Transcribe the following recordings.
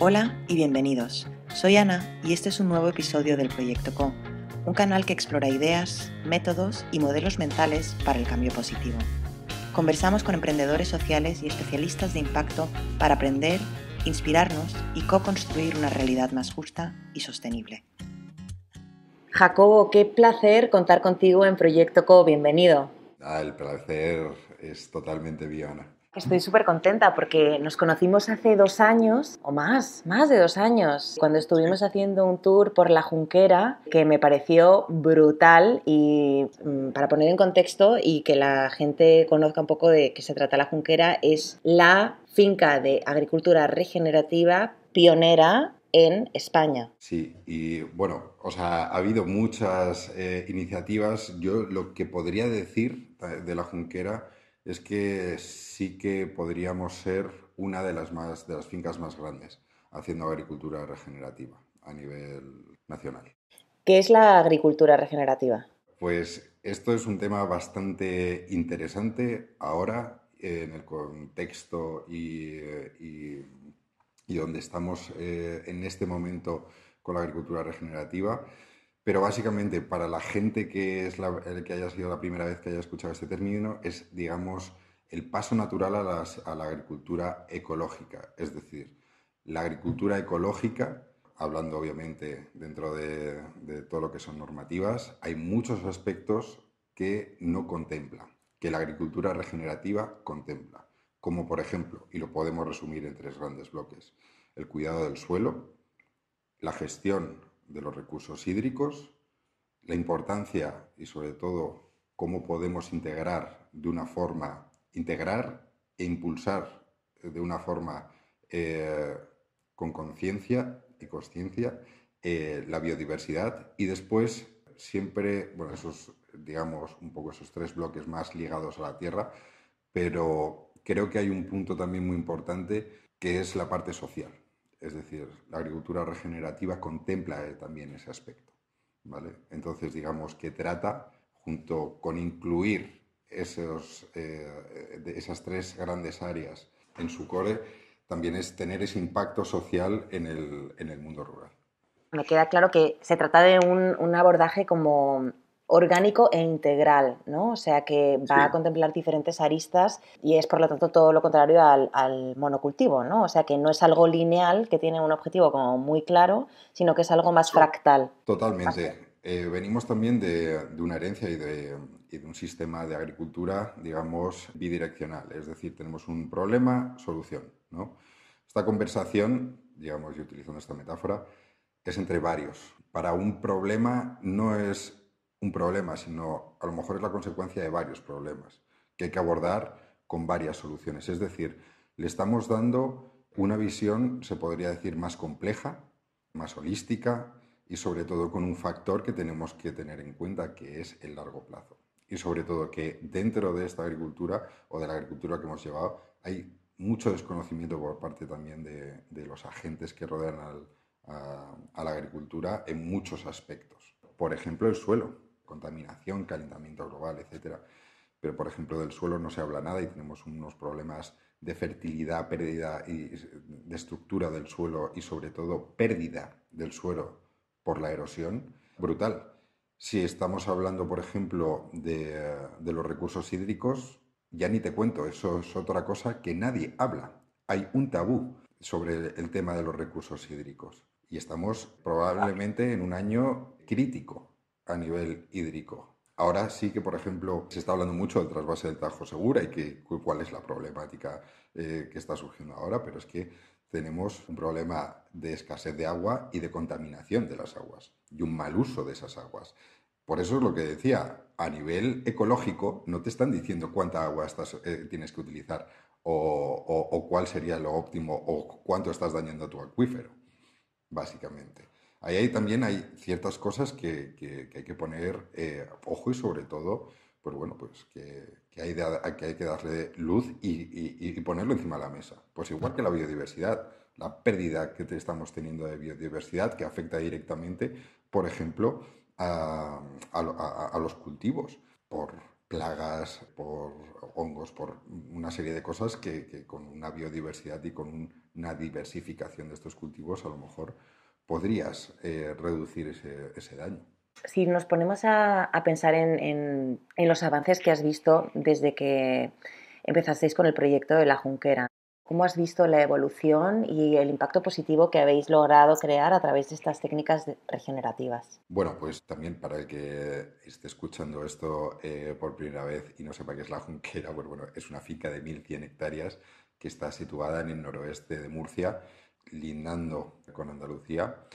Hola y bienvenidos. Soy Ana y este es un nuevo episodio del Proyecto Co, un canal que explora ideas, métodos y modelos mentales para el cambio positivo. Conversamos con emprendedores sociales y especialistas de impacto para aprender, inspirarnos y co-construir una realidad más justa y sostenible. Jacobo, qué placer contar contigo en Proyecto Co. Bienvenido. El placer es totalmente mío, Ana. Estoy súper contenta porque nos conocimos hace 2 años, o más de 2 años, cuando estuvimos haciendo un tour por la Junquera, que me pareció brutal. Y para poner en contexto y que la gente conozca un poco de qué se trata la Junquera, es la finca de agricultura regenerativa pionera en España. Sí, y bueno, ha habido muchas iniciativas. Yo lo que podría decir de la Junquera es que sí que podríamos ser una de las fincas más grandes haciendo agricultura regenerativa a nivel nacional. ¿Qué es la agricultura regenerativa? Pues esto es un tema bastante interesante ahora en el contexto y donde estamos en este momento con la agricultura regenerativa. Pero básicamente para la gente que es el que haya sido la primera vez que haya escuchado este término, es, digamos, el paso natural a la agricultura ecológica. Es decir, la agricultura ecológica, hablando obviamente dentro de todo lo que son normativas, hay muchos aspectos que no contempla, que la agricultura regenerativa contempla, como por ejemplo, y lo podemos resumir en 3 grandes bloques: el cuidado del suelo, la gestión de los recursos hídricos, la importancia y sobre todo cómo podemos integrar e impulsar de una forma con conciencia y consciencia la biodiversidad. Y después siempre, bueno, esos, digamos, un poco esos 3 bloques más ligados a la tierra, pero creo que hay un punto también muy importante que es la parte social. Es decir, la agricultura regenerativa contempla también ese aspecto, ¿vale? Entonces, digamos que trata, junto con incluir esas 3 grandes áreas en su core, también es tener ese impacto social en el mundo rural. Me queda claro que se trata de un abordaje como orgánico e integral, ¿no? O sea, que va a Sí, contemplar diferentes aristas y es, por lo tanto, todo lo contrario al monocultivo, ¿no? O sea, que no es algo lineal, que tiene un objetivo como muy claro, sino que es algo más fractal. totalmente. Venimos también de una herencia y de un sistema de agricultura, digamos, bidireccional. Es decir, tenemos un problema, solución, ¿no? Esta conversación, digamos, y utilizando esta metáfora, es entre varios. Para un problema no es un problema, sino a lo mejor es la consecuencia de varios problemas que hay que abordar con varias soluciones. Es decir, le estamos dando una visión, se podría decir, más compleja, más holística y sobre todo con un factor que tenemos que tener en cuenta, que es el largo plazo. Y sobre todo que dentro de esta agricultura o de la agricultura que hemos llevado hay mucho desconocimiento por parte también de los agentes que rodean a la agricultura en muchos aspectos. Por ejemplo, el suelo, contaminación, calentamiento global, etcétera. Pero, por ejemplo, del suelo no se habla nada y tenemos unos problemas de fertilidad, pérdida y de estructura del suelo y, sobre todo, pérdida del suelo por la erosión, brutal. Si estamos hablando, por ejemplo, de los recursos hídricos, ya ni te cuento, eso es otra cosa que nadie habla. Hay un tabú sobre el tema de los recursos hídricos y estamos probablemente en un año crítico a nivel hídrico. Ahora sí que, por ejemplo, se está hablando mucho del trasvase del Tajo Segura y cuál es la problemática que está surgiendo ahora, pero es que tenemos un problema de escasez de agua y de contaminación de las aguas y un mal uso de esas aguas. Por eso es lo que decía, a nivel ecológico no te están diciendo cuánta agua tienes que utilizar o cuál sería lo óptimo o cuánto estás dañando a tu acuífero, básicamente. Ahí también hay ciertas cosas que hay que poner ojo y sobre todo, pues bueno, pues que hay que darle luz y ponerlo encima de la mesa. Pues igual que la biodiversidad, la pérdida que estamos teniendo de biodiversidad que afecta directamente, por ejemplo, a los cultivos, por plagas, por hongos, por una serie de cosas que con una biodiversidad y con una diversificación de estos cultivos a lo mejor podrías reducir ese daño. Si nos ponemos a pensar en los avances que has visto desde que empezasteis con el proyecto de la Junquera, ¿cómo has visto la evolución y el impacto positivo que habéis logrado crear a través de estas técnicas regenerativas? Bueno, pues también para el que esté escuchando esto por primera vez y no sepa qué es la Junquera, pues bueno, es una finca de 1.100 hectáreas que está situada en el noroeste de Murcia, lindando con Andalucía,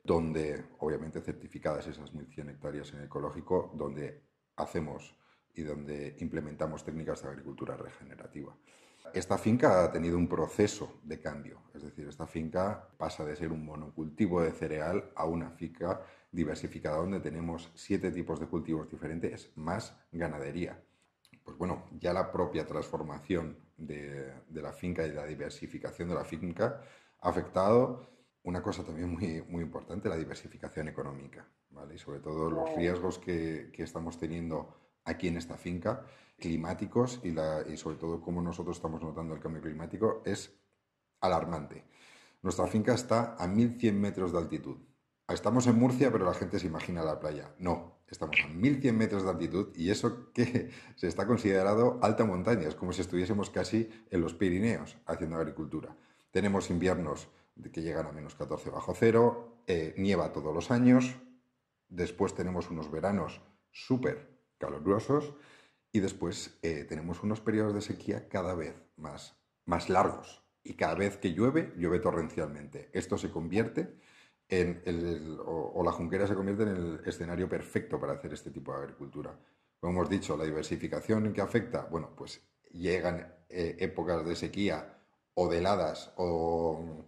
donde, obviamente certificadas esas 1.100 hectáreas en ecológico, donde hacemos y donde implementamos técnicas de agricultura regenerativa. Esta finca ha tenido un proceso de cambio, es decir, esta finca pasa de ser un monocultivo de cereal a una finca diversificada donde tenemos 7 tipos de cultivos diferentes más ganadería. Pues bueno, ya la propia transformación de la finca y la diversificación de la finca ha afectado una cosa también muy importante, la diversificación económica, ¿vale? Y sobre todo los riesgos que estamos teniendo aquí en esta finca, climáticos y sobre todo cómo nosotros estamos notando el cambio climático, es alarmante. Nuestra finca está a 1.100 metros de altitud. Estamos en Murcia, pero la gente se imagina la playa. No, estamos a 1.100 metros de altitud y eso que se está considerado alta montaña. Es como si estuviésemos casi en los Pirineos haciendo agricultura. Tenemos inviernos que llegan a -14 bajo cero, nieva todos los años, después tenemos unos veranos súper calurosos y después tenemos unos periodos de sequía cada vez más largos. Y cada vez que llueve, llueve torrencialmente. Esto se convierte o la Junquera se convierte en el escenario perfecto para hacer este tipo de agricultura. Como hemos dicho, la diversificación en que afecta, bueno, pues llegan épocas de sequía o de heladas o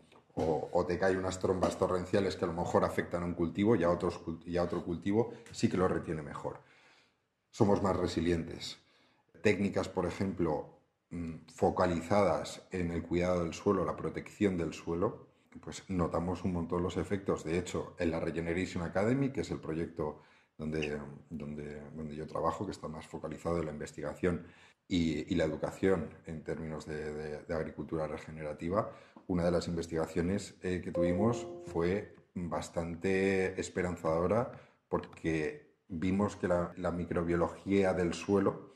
te caen unas trombas torrenciales que a lo mejor afectan a un cultivo y a otro cultivo sí que lo retiene mejor. Somos más resilientes. Técnicas, por ejemplo, focalizadas en el cuidado del suelo, la protección del suelo, pues notamos un montón los efectos. De hecho, en la Regeneration Academy, que es el proyecto donde yo trabajo, que está más focalizado en la investigación y la educación en términos de agricultura regenerativa, una de las investigaciones que tuvimos fue bastante esperanzadora porque vimos que la microbiología del suelo,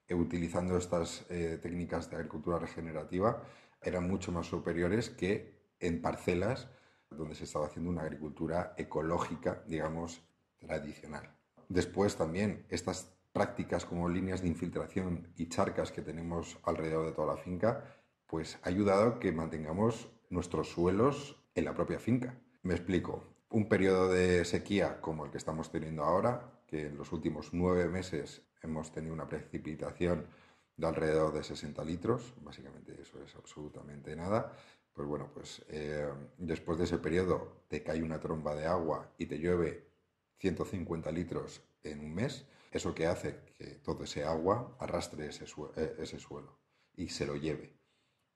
utilizando estas técnicas de agricultura regenerativa, eran mucho más superiores que en parcelas donde se estaba haciendo una agricultura ecológica, digamos, tradicional. Después también estas prácticas como líneas de infiltración y charcas que tenemos alrededor de toda la finca, pues ha ayudado a que mantengamos nuestros suelos en la propia finca. Me explico. Un periodo de sequía como el que estamos teniendo ahora, que en los últimos 9 meses hemos tenido una precipitación de alrededor de 60 litros, básicamente eso es absolutamente nada, pues bueno, pues después de ese periodo te cae una tromba de agua y te llueve 150 litros en un mes, eso que hace que todo ese agua arrastre ese suelo y se lo lleve.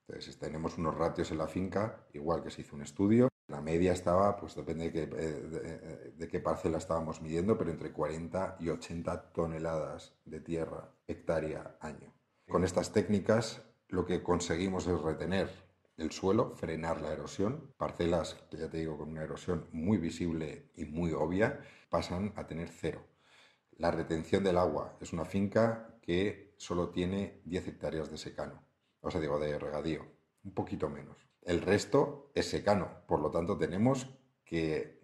Entonces tenemos unos ratios en la finca, igual que se hizo un estudio, la media estaba, pues depende de qué parcela estábamos midiendo, pero entre 40 y 80 toneladas de tierra hectárea año. Con estas técnicas lo que conseguimos es retener el suelo, frenar la erosión. Parcelas, que ya te digo, con una erosión muy visible y muy obvia, pasan a tener 0. La retención del agua es una finca que solo tiene 10 hectáreas de secano, o sea, digo, de regadío, un poquito menos. El resto es secano, por lo tanto tenemos que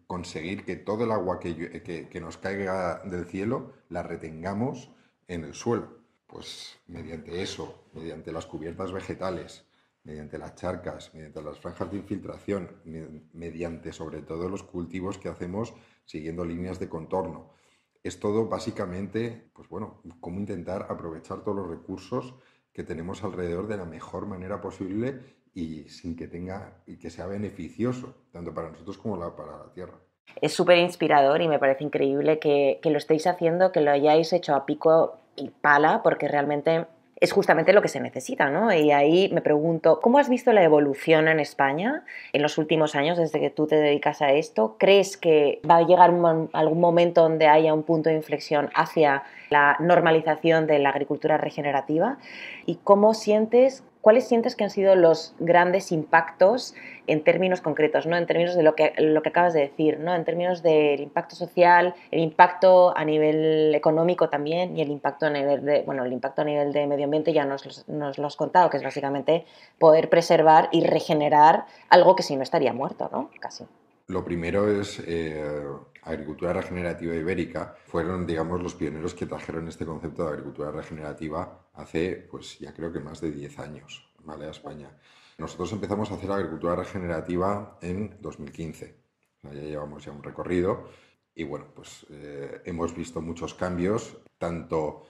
conseguir que todo el agua que nos caiga del cielo la retengamos en el suelo. Pues mediante eso, mediante las cubiertas vegetales, mediante las charcas, mediante las franjas de infiltración, mediante sobre todo los cultivos que hacemos siguiendo líneas de contorno. Es todo básicamente, pues bueno, cómo intentar aprovechar todos los recursos que tenemos alrededor de la mejor manera posible y sin que tenga y que sea beneficioso, tanto para nosotros como para la tierra. Es súper inspirador y me parece increíble que lo estéis haciendo, que lo hayáis hecho a pico y pala, porque realmente es justamente lo que se necesita, ¿no? Y ahí me pregunto, ¿cómo has visto la evolución en España en los últimos años desde que tú te dedicas a esto? ¿Crees que va a llegar algún momento donde haya un punto de inflexión hacia la normalización de la agricultura regenerativa? ¿Y cuáles sientes que han sido los grandes impactos en términos concretos, ¿no? En términos de lo que acabas de decir, ¿no? En términos del impacto social, el impacto a nivel económico también y el impacto a nivel de medio ambiente ya nos lo has contado, que es básicamente poder preservar y regenerar algo que si no estaría muerto, ¿no? Casi. Lo primero es agricultura regenerativa ibérica. Fueron, digamos, los pioneros que trajeron este concepto de agricultura regenerativa hace, pues ya creo que más de 10 años, ¿vale? A España. Nosotros empezamos a hacer agricultura regenerativa en 2015. O sea, ya llevamos ya un recorrido y bueno, pues hemos visto muchos cambios, tanto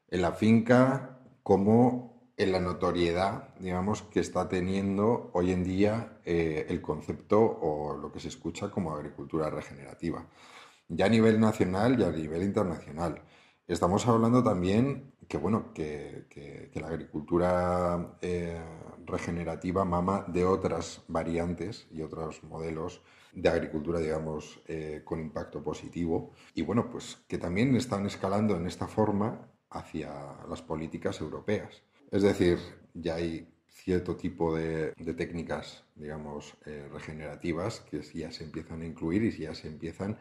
en la finca como en la notoriedad, digamos, que está teniendo hoy en día el concepto o lo que se escucha como agricultura regenerativa, ya a nivel nacional y a nivel internacional. Estamos hablando también que, bueno, que la agricultura regenerativa mama de otras variantes y otros modelos de agricultura, digamos, con impacto positivo. Y bueno, pues que también están escalando en esta forma hacia las políticas europeas. Es decir, ya hay cierto tipo de técnicas, digamos, regenerativas que ya se empiezan a incluir y ya se empiezan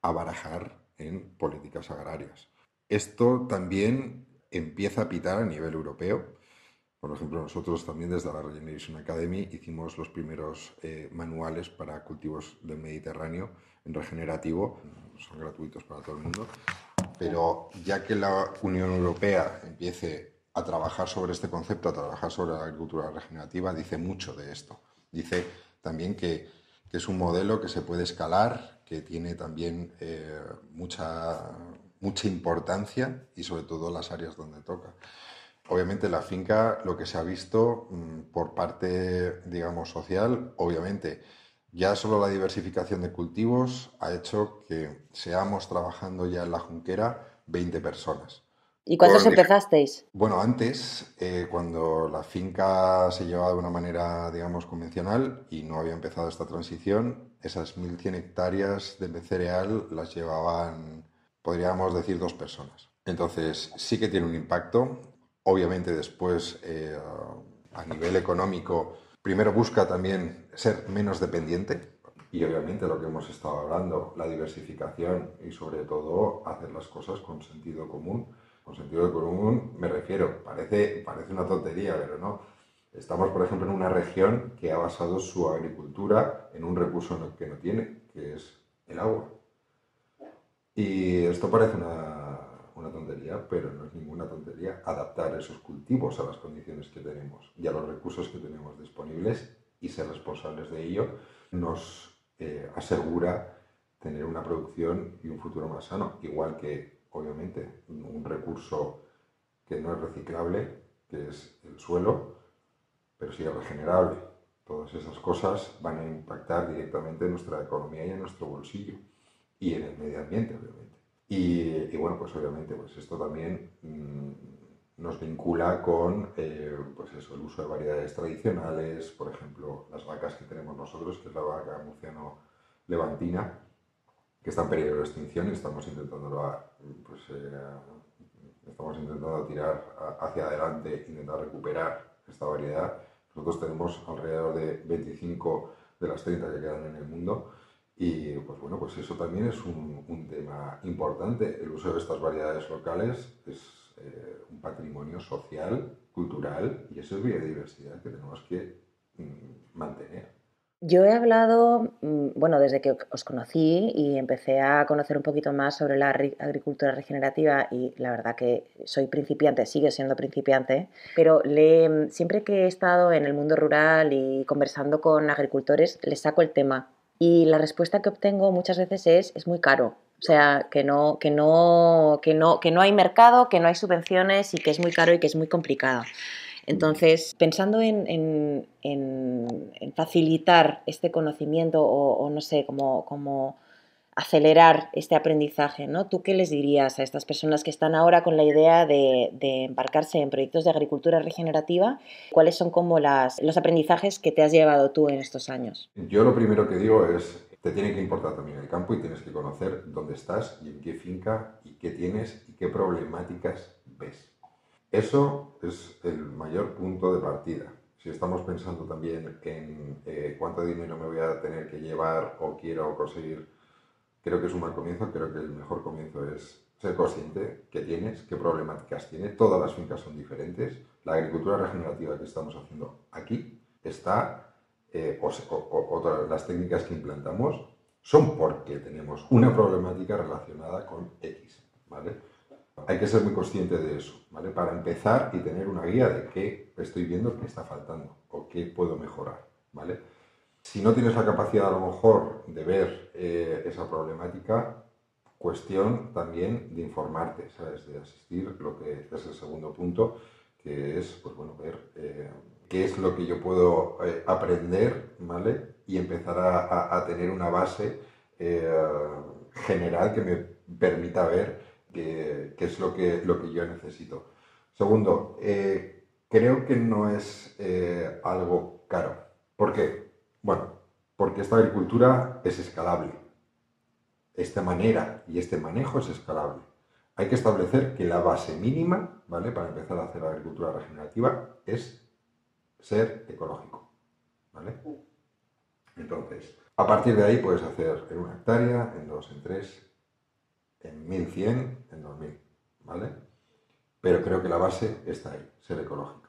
a barajar en políticas agrarias. Esto también empieza a pitar a nivel europeo. Por ejemplo, nosotros también desde la Regeneration Academy hicimos los primeros manuales para cultivos del Mediterráneo en regenerativo. Son gratuitos para todo el mundo. Pero ya que la Unión Europea empiece a trabajar sobre este concepto, a trabajar sobre la agricultura regenerativa, dice mucho de esto. Dice también que es un modelo que se puede escalar, que tiene también mucha importancia y sobre todo las áreas donde toca. Obviamente la finca, lo que se ha visto por parte, digamos, social, obviamente ya solo la diversificación de cultivos ha hecho que seamos trabajando ya en la Junquera 20 personas. ¿Y cuántos empezasteis? Bueno, antes, cuando la finca se llevaba de una manera, digamos, convencional y no había empezado esta transición, esas 1.100 hectáreas de cereal las llevaban, podríamos decir, 2 personas. Entonces, sí que tiene un impacto. Obviamente, después, a nivel económico, primero busca también ser menos dependiente y obviamente lo que hemos estado hablando, la diversificación y sobre todo hacer las cosas con sentido común. Con sentido común me refiero, parece una tontería, pero no. Estamos, por ejemplo, en una región que ha basado su agricultura en un recurso que no tiene, que es el agua. Y esto parece una tontería, pero no es ninguna tontería adaptar esos cultivos a las condiciones que tenemos y a los recursos que tenemos disponibles y ser responsables de ello nos asegura tener una producción y un futuro más sano, igual que, obviamente, un recurso que no es reciclable, que es el suelo, pero sí es regenerable. Todas esas cosas van a impactar directamente en nuestra economía y en nuestro bolsillo y en el medio ambiente, obviamente. Y bueno, pues obviamente pues esto también nos vincula con pues eso, el uso de variedades tradicionales, por ejemplo, las vacas que tenemos nosotros, que es la vaca murciano-levantina, que está en peligro de extinción y estamos intentando tirar hacia adelante, intentar recuperar esta variedad. Nosotros tenemos alrededor de 25 de las 30 que quedan en el mundo. Y pues bueno, pues eso también es un tema importante. El uso de estas variedades locales es un patrimonio social, cultural, y eso es biodiversidad que tenemos que mantener. Yo he hablado, bueno, desde que os conocí y empecé a conocer un poquito más sobre la agricultura regenerativa y la verdad que soy principiante, sigo siendo principiante, pero siempre que he estado en el mundo rural y conversando con agricultores, les saco el tema y la respuesta que obtengo muchas veces es muy caro. O sea, que no hay mercado, que no hay subvenciones y que es muy caro y que es muy complicado. Entonces, pensando en facilitar este conocimiento o no sé, como acelerar este aprendizaje, ¿no? ¿Tú qué les dirías a estas personas que están ahora con la idea de embarcarse en proyectos de agricultura regenerativa? ¿Cuáles son como los aprendizajes que te has llevado tú en estos años? Yo lo primero que digo es, te tiene que importar también el campo y tienes que conocer dónde estás y en qué finca y qué tienes y qué problemáticas ves. Eso es el mayor punto de partida. Si estamos pensando también en cuánto dinero me voy a tener que llevar o quiero conseguir, creo que es un mal comienzo. Creo que el mejor comienzo es ser consciente qué tienes, qué problemáticas tienes. Todas las fincas son diferentes. La agricultura regenerativa que estamos haciendo aquí está, las técnicas que implantamos son porque tenemos una problemática relacionada con X, ¿vale? Hay que ser muy consciente de eso, ¿vale? Para empezar y tener una guía de qué estoy viendo que está faltando o qué puedo mejorar, ¿vale? Si no tienes la capacidad a lo mejor de ver esa problemática, cuestión también de informarte, ¿sabes? De asistir, lo que es el segundo punto, que es, pues bueno, ver qué es lo que yo puedo aprender, ¿vale? Y empezar a tener una base general que me permita ver qué es lo que yo necesito. Segundo, creo que no es algo caro. ¿Por qué? Bueno, porque esta agricultura es escalable. Esta manera y este manejo es escalable. Hay que establecer que la base mínima, ¿vale? Para empezar a hacer agricultura regenerativa es ser ecológico, ¿vale? Entonces, a partir de ahí puedes hacer en 1 hectárea, en 2, en 3, en 1100, en 2000, ¿vale? Pero creo que la base está ahí, ser ecológico.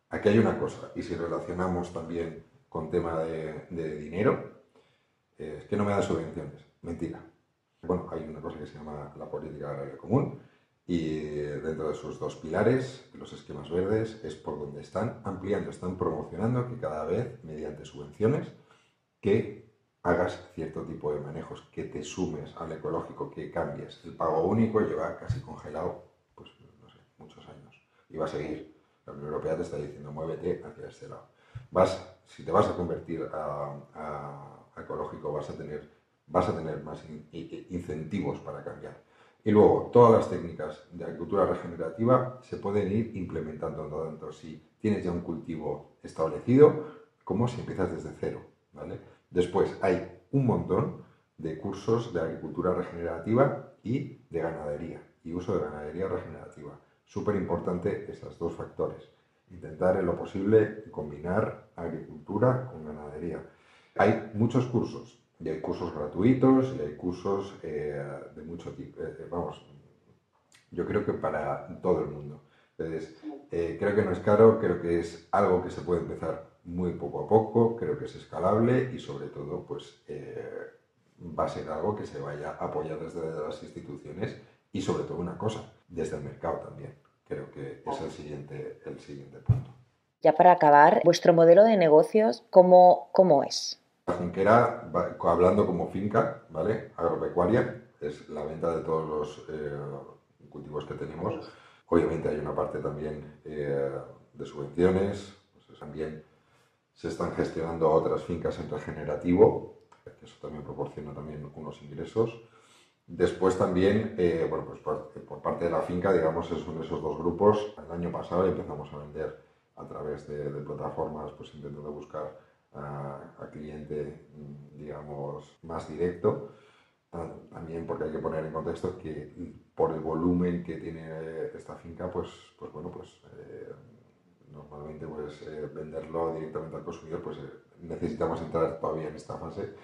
Aquí hay una cosa, y si relacionamos también con tema de dinero, es que no me dan subvenciones. Mentira. Bueno, hay una cosa que se llama la política agraria común y dentro de sus 2 pilares, los esquemas verdes, es por donde están ampliando, están promocionando que cada vez, mediante subvenciones, que hagas cierto tipo de manejos, que te sumes al ecológico, que cambies. El pago único lleva casi congelado, pues no sé, muchos años. Y va a seguir. La Unión Europea te está diciendo, muévete hacia este lado. Si te vas a convertir a ecológico, vas a tener más incentivos para cambiar. Y luego, todas las técnicas de agricultura regenerativa se pueden ir implementando, tanto si tienes ya un cultivo establecido como si empiezas desde cero, ¿vale? Después hay un montón de cursos de agricultura regenerativa y de ganadería, y uso de ganadería regenerativa. Súper importante esos 2 factores. Intentar en lo posible combinar agricultura con ganadería. Hay muchos cursos, y hay cursos gratuitos, y hay cursos de mucho tipo. Vamos, yo creo que para todo el mundo. Entonces, creo que no es caro, creo que es algo que se puede empezar muy poco a poco, creo que es escalable y sobre todo pues va a ser algo que se vaya a apoyar desde las instituciones y sobre todo una cosa, desde el mercado también. Creo que es el siguiente punto. Ya para acabar, vuestro modelo de negocios, ¿cómo es? La finquera, hablando como finca, ¿vale? Agropecuaria, es la venta de todos los cultivos que tenemos. Obviamente hay una parte también de subvenciones, pues también se están gestionando otras fincas en regenerativo, que eso también proporciona también unos ingresos. Después también, bueno, pues por parte de la finca, digamos, son esos 2 grupos. El año pasado empezamos a vender a través de plataformas, pues intentando buscar a cliente, digamos, más directo. También porque hay que poner en contexto que por el volumen que tiene esta finca, pues bueno, pues normalmente pues venderlo directamente al consumidor, pues necesitamos entrar todavía en esta fase.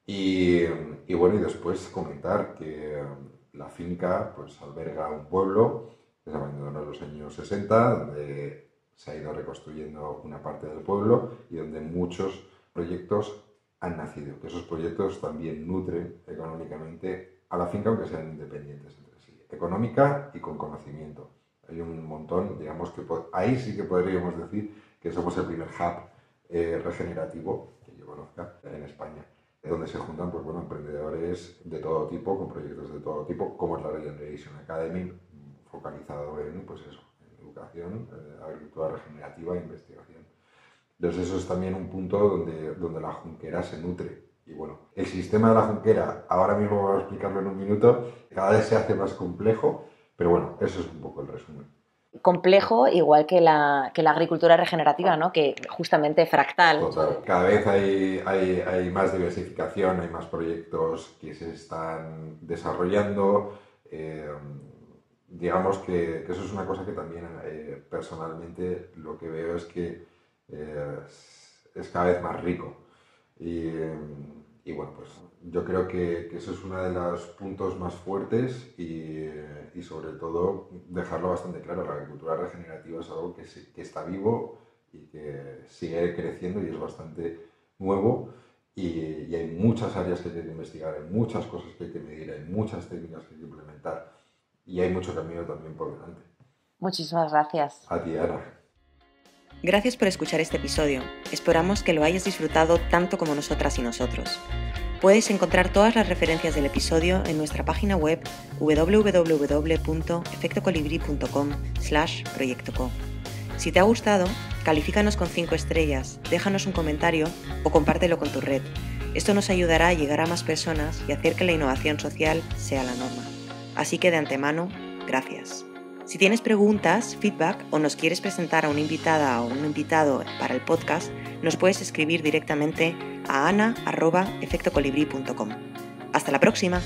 Y bueno, y después comentar que la finca pues alberga un pueblo que se abandonó en los años 60, donde se ha ido reconstruyendo una parte del pueblo y donde muchos proyectos han nacido. Que esos proyectos también nutren económicamente a la finca, aunque sean independientes entre sí, económica y con conocimiento. Hay un montón, digamos que ahí sí que podríamos decir que somos el primer hub regenerativo que yo conozca en España, donde se juntan pues, bueno, emprendedores de todo tipo, con proyectos de todo tipo, como es la Regeneration Academy, focalizado en, pues eso, en educación, agricultura regenerativa e investigación. Entonces eso es también un punto donde la Junquera se nutre Y bueno, el sistema de la Junquera, ahora mismo voy a explicarlo en un minuto, cada vez se hace más complejo, pero bueno, eso es un poco el resumen. Complejo, igual que la agricultura regenerativa, ¿no? Que justamente fractal. Total. Cada vez hay más diversificación, hay más proyectos que se están desarrollando. Digamos que eso es una cosa que también personalmente lo que veo es que es cada vez más rico. Y bueno, pues yo creo que eso es uno de los puntos más fuertes y sobre todo dejarlo bastante claro, la agricultura regenerativa es algo que está vivo y que sigue creciendo y es bastante nuevo y hay muchas áreas que hay que investigar, hay muchas cosas que hay que medir, hay muchas técnicas que hay que implementar y hay mucho camino también por delante. Muchísimas gracias. A ti, Ana. Gracias por escuchar este episodio. Esperamos que lo hayas disfrutado tanto como nosotras y nosotros. Puedes encontrar todas las referencias del episodio en nuestra página web www.efectocolibri.com/proyectoco. Si te ha gustado, califícanos con 5 estrellas, déjanos un comentario o compártelo con tu red. Esto nos ayudará a llegar a más personas y hacer que la innovación social sea la norma. Así que de antemano, gracias. Si tienes preguntas, feedback o nos quieres presentar a una invitada o un invitado para el podcast, nos puedes escribir directamente a ana@efectocolibri.com. ¡Hasta la próxima!